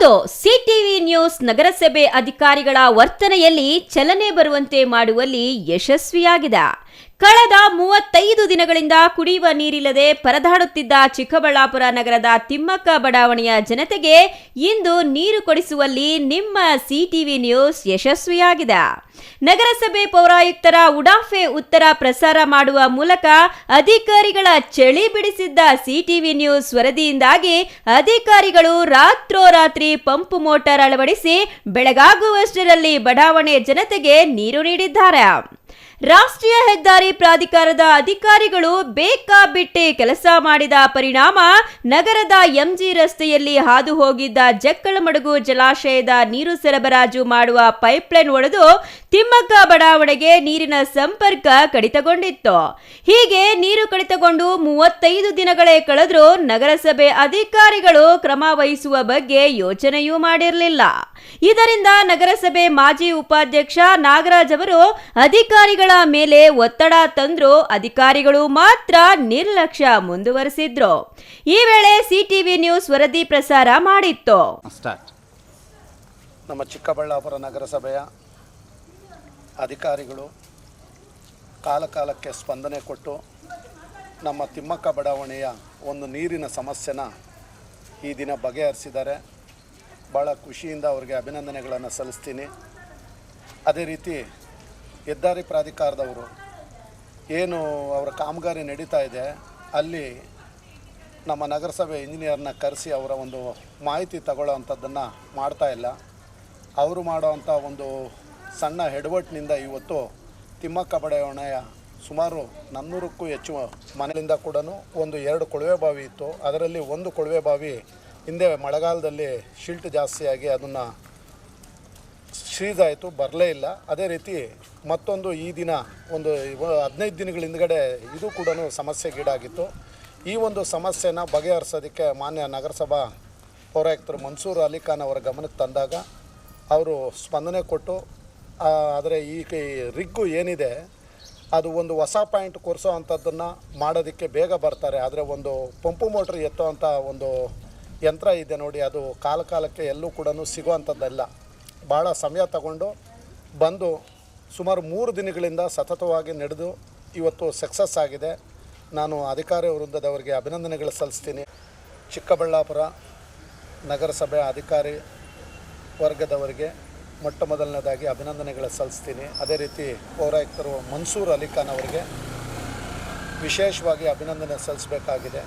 ಹೌದು, CTV news ನಗರಸಭೆ ಅಧಿಕಾರಿಗಳ ವರ್ತನೆಯಲ್ಲಿ ಚಲನೆ ಬರುವಂತೆ ಮಾಡುವಲ್ಲಿ ಯಶಸ್ವಿಯಾಗಿದೆ. ಕಳೆದ 35 ದಿನಗಳಿಂದ ಕುಡಿಯುವ ನೀರಿಲ್ಲದೆ ಪರದಾಡುತ್ತಿದ್ದ ಚಿಕ್ಕಬಳ್ಳಾಪುರ ನಗರದ ತಿಮ್ಮಕ್ಕ ಬಡಾವಣೆಯ ಜನತೆಗೆ ಇಂದು ನೀರು ಕೊಡಿಸುವಲ್ಲಿ ನಿಮ್ಮ ಸಿಟಿವಿ ನ್ಯೂಸ್ ಯಶಸ್ವಿಯಾಗಿದೆ. ನಗರಸಭೆ ಪೌರಾಯುಕ್ತರ ಉಡಾಫೆ ಉತ್ತರ ಪ್ರಸಾರ ಮಾಡುವ ಮೂಲಕ ಅಧಿಕಾರಿಗಳ ಚಳಿ ಬಿಡಿಸಿದ್ದ ಸಿಟಿವಿ ನ್ಯೂಸ್ ವರದಿಯಿಂದಾಗಿ ಅಧಿಕಾರಿಗಳು ರಾತ್ರೋರಾತ್ರಿ ಪಂಪ್ ಮೋಟಾರ್ ಅಳವಡಿಸಿ ಬೆಳಗಾಗುವಷ್ಟರಲ್ಲಿ ಬಡಾವಣೆ ಜನತೆಗೆ ನೀರು ನೀಡಿದ್ದಾರೆ. ರಾಷ್ಟ್ರೀಯ ಹೆದ್ದಾರಿ ಪ್ರಾಧಿಕಾರದ ಅಧಿಕಾರಿಗಳು ಬೇಕಾಬಿಟ್ಟಿ ಕೆಲಸ ಮಾಡಿದ ಪರಿಣಾಮ ನಗರದ ಎಂಜಿ ರಸ್ತೆಯಲ್ಲಿ ಹಾದು ಹೋಗಿದ್ದ ಜಕ್ಕಲಮಡುಗು ಜಲಾಶಯದ ನೀರು ಸರಬರಾಜು ಮಾಡುವ ಪೈಪ್ಲೈನ್ ಒಡೆದು ತಿಮ್ಮಕ್ಕ ಬಡಾವಣೆಗೆ ನೀರಿನ ಸಂಪರ್ಕ ಕಡಿತಗೊಂಡಿತ್ತು. ಹೀಗೆ ನೀರು ಕಡಿತಗೊಂಡು 35 ದಿನಗಳೇ ಕಳೆದರೂ ನಗರಸಭೆ ಅಧಿಕಾರಿಗಳು ಕ್ರಮ ವಹಿಸುವ ಬಗ್ಗೆ ಯೋಚನೆಯೂ ಮಾಡಿರಲಿಲ್ಲ. ಇದರಿಂದ ನಗರಸಭೆ ಮಾಜಿ ಉಪಾಧ್ಯಕ್ಷ ನಾಗರಾಜ್ ಅವರು ಅಧಿಕಾರಿಗಳ ಮೇಲೆ ಒತ್ತಡ ತಂದ್ರು. ಅಧಿಕಾರಿಗಳು ಮಾತ್ರ ನಿರ್ಲಕ್ಷ್ಯ ಮುಂದುವರೆಸಿದ್ರು. ಈ ವೇಳೆ ಸಿಟಿವಿ ನ್ಯೂಸ್ ವರದಿ ಪ್ರಸಾರ ಮಾಡಿತ್ತು. ನಮ್ಮ ಚಿಕ್ಕಬಳ್ಳಾಪುರ ನಗರಸಭೆಯ ಅಧಿಕಾರಿಗಳು ಕಾಲಕಾಲಕ್ಕೆ ಸ್ಪಂದನೆ ಕೊಟ್ಟು ನಮ್ಮ ತಿಮ್ಮಕ್ಕ ಬಡಾವಣೆಯ ಒಂದು ನೀರಿನ ಸಮಸ್ಯೆನ ಈ ದಿನ ಬಗೆಹರಿಸಿದ್ದಾರೆ. ಭಾಳ ಖುಷಿಯಿಂದ ಅವರಿಗೆ ಅಭಿನಂದನೆಗಳನ್ನು ಸಲ್ಲಿಸ್ತೀನಿ. ಅದೇ ರೀತಿ ಹೆದ್ದಾರಿ ಪ್ರಾಧಿಕಾರದವರು ಏನು ಅವರ ಕಾಮಗಾರಿ ನಡೀತಾ ಇದೆ, ಅಲ್ಲಿ ನಮ್ಮ ನಗರಸಭೆ ಇಂಜಿನಿಯರ್ನ ಕರೆಸಿ ಅವರ ಒಂದು ಮಾಹಿತಿ ತಗೊಳ್ಳೋ ಅಂಥದ್ದನ್ನು ಮಾಡ್ತಾ ಇಲ್ಲ. ಅವರು ಮಾಡೋವಂಥ ಒಂದು ಸಣ್ಣ ಎಡವಟ್ಟಿನಿಂದ ಇವತ್ತು ತಿಮ್ಮಕ್ಕ ಬಡಾವಣೆಯ ಸುಮಾರು 400ಕ್ಕೂ ಹೆಚ್ಚು ಮನೆಯಿಂದ ಕೂಡ ಒಂದು 2 ಕೊಳವೆ ಬಾವಿ ಇತ್ತು. ಅದರಲ್ಲಿ ಒಂದು ಕೊಳವೆ ಬಾವಿ ಹಿಂದೆ ಮಳೆಗಾಲದಲ್ಲಿ ಶಿಲ್ಟ್ ಜಾಸ್ತಿಯಾಗಿ ಅದನ್ನು ಸೀಸ್ ಆಯಿತು, ಬರಲೇ ಇಲ್ಲ. ಅದೇ ರೀತಿ ಮತ್ತೊಂದು ಈ ದಿನ ಒಂದು 15 ದಿನಗಳ ಹಿಂದ್ಗಡೆ ಇದು ಕೂಡ ಸಮಸ್ಯೆಗೀಡಾಗಿತ್ತು. ಈ ಒಂದು ಸಮಸ್ಯೆನ ಬಗೆಹರಿಸೋದಕ್ಕೆ ಮಾನ್ಯ ನಗರಸಭಾ ಪೌರಾಯುಕ್ತರು ಮನ್ಸೂರ್ ಅಲಿ ಖಾನ್ ಅವರ ಗಮನಕ್ಕೆ ತಂದಾಗ ಅವರು ಸ್ಪಂದನೆ ಕೊಟ್ಟು ಆದರೆ ಈ ರಿಗ್ಗು ಏನಿದೆ ಅದು ಒಂದು ಹೊಸ ಪಾಯಿಂಟ್ ಕೊರೆಸೋ ಅಂಥದ್ದನ್ನು ಮಾಡೋದಕ್ಕೆ ಬೇಗ ಬರ್ತಾರೆ. ಆದರೆ ಒಂದು ಪಂಪು ಮೋಟ್ರ್ ಎತ್ತೋ ಅಂಥ ಒಂದು ಯಂತ್ರ ಇದೆ ನೋಡಿ, ಅದು ಕಾಲಕ್ಕೆ ಎಲ್ಲೂ ಕೂಡ ಸಿಗುವಂಥದ್ದಲ್ಲ. ಭಾಳ ಸಮಯ ತಗೊಂಡು ಬಂದು ಸುಮಾರು 3 ದಿನಗಳಿಂದ ಸತತವಾಗಿ ನಡೆದು ಇವತ್ತು ಸಕ್ಸಸ್ ಆಗಿದೆ. ನಾನು ಅಧಿಕಾರಿ ವೃಂದದವರಿಗೆ ಅಭಿನಂದನೆಗಳು ಸಲ್ಲಿಸ್ತೀನಿ. ಚಿಕ್ಕಬಳ್ಳಾಪುರ ನಗರಸಭೆ ಅಧಿಕಾರಿ ವರ್ಗದವರಿಗೆ ಮೊಟ್ಟ ಮೊದಲನೇದಾಗಿ ಅಭಿನಂದನೆಗಳು ಸಲ್ಲಿಸ್ತೀನಿ. ಅದೇ ರೀತಿ ಪೌರಾಯುಕ್ತರು ಮನ್ಸೂರ್ ಅಲಿ ಖಾನ್ ಅವರಿಗೆ ವಿಶೇಷವಾಗಿ ಅಭಿನಂದನೆ ಸಲ್ಲಿಸಬೇಕಾಗಿದೆ.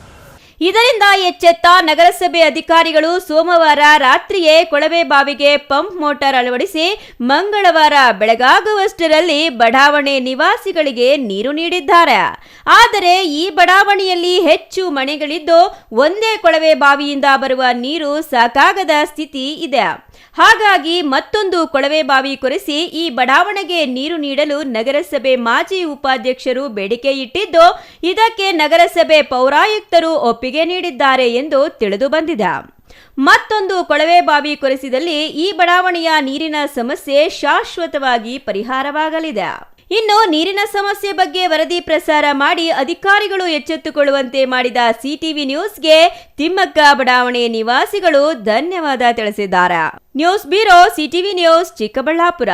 ಇದರಿಂದ ಎಚ್ಚೆತ್ತ ನಗರಸಭೆ ಅಧಿಕಾರಿಗಳು ಸೋಮವಾರ ರಾತ್ರಿಯೇ ಕೊಳವೆ ಬಾವಿಗೆ ಪಂಪ್ ಮೋಟಾರ್ ಅಳವಡಿಸಿ ಮಂಗಳವಾರ ಬೆಳಗಾಗುವಷ್ಟರಲ್ಲಿ ಬಡಾವಣೆ ನಿವಾಸಿಗಳಿಗೆ ನೀರು ನೀಡಿದ್ದಾರೆ. ಆದರೆ ಈ ಬಡಾವಣೆಯಲ್ಲಿ ಹೆಚ್ಚು ಮನೆಗಳಿದ್ದು ಒಂದೇ ಕೊಳವೆ ಬಾವಿಯಿಂದ ಬರುವ ನೀರು ಸಾಕಾಗದ ಸ್ಥಿತಿ ಇದೆ. ಹಾಗಾಗಿ ಮತ್ತೊಂದು ಕೊಳವೆ ಬಾವಿ ಕೊರೆಸಿ ಈ ಬಡಾವಣೆಗೆ ನೀರು ನೀಡಲು ನಗರಸಭೆ ಮಾಜಿ ಉಪಾಧ್ಯಕ್ಷರು ಬೇಡಿಕೆ ಇಟ್ಟಿದ್ದು, ಇದಕ್ಕೆ ನಗರಸಭೆ ಪೌರಾಯುಕ್ತರು ಒಪ್ಪಿಗೆ ನೀಡಿದ್ದಾರೆ ಎಂದು ತಿಳಿದು ಬಂದಿದೆ. ಮತ್ತೊಂದು ಕೊಳವೆ ಬಾವಿ ಕೊರೆಸಿದಲ್ಲಿ ಈ ಬಡಾವಣೆಯ ನೀರಿನ ಸಮಸ್ಯೆ ಶಾಶ್ವತವಾಗಿ ಪರಿಹಾರವಾಗಲಿದೆ. ಇನ್ನು ನೀರಿನ ಸಮಸ್ಯೆ ಬಗ್ಗೆ ವರದಿ ಪ್ರಸಾರ ಮಾಡಿ ಅಧಿಕಾರಿಗಳು ಎಚ್ಚೆತ್ತುಕೊಳ್ಳುವಂತೆ ಮಾಡಿದ ಸಿಟಿವಿ ನ್ಯೂಸ್ಗೆ ತಿಮ್ಮಕ್ಕ ಬಡಾವಣೆ ನಿವಾಸಿಗಳು ಧನ್ಯವಾದ ತಿಳಿಸಿದ್ದಾರೆ. News bureau, CTV news, Chikkaballapur.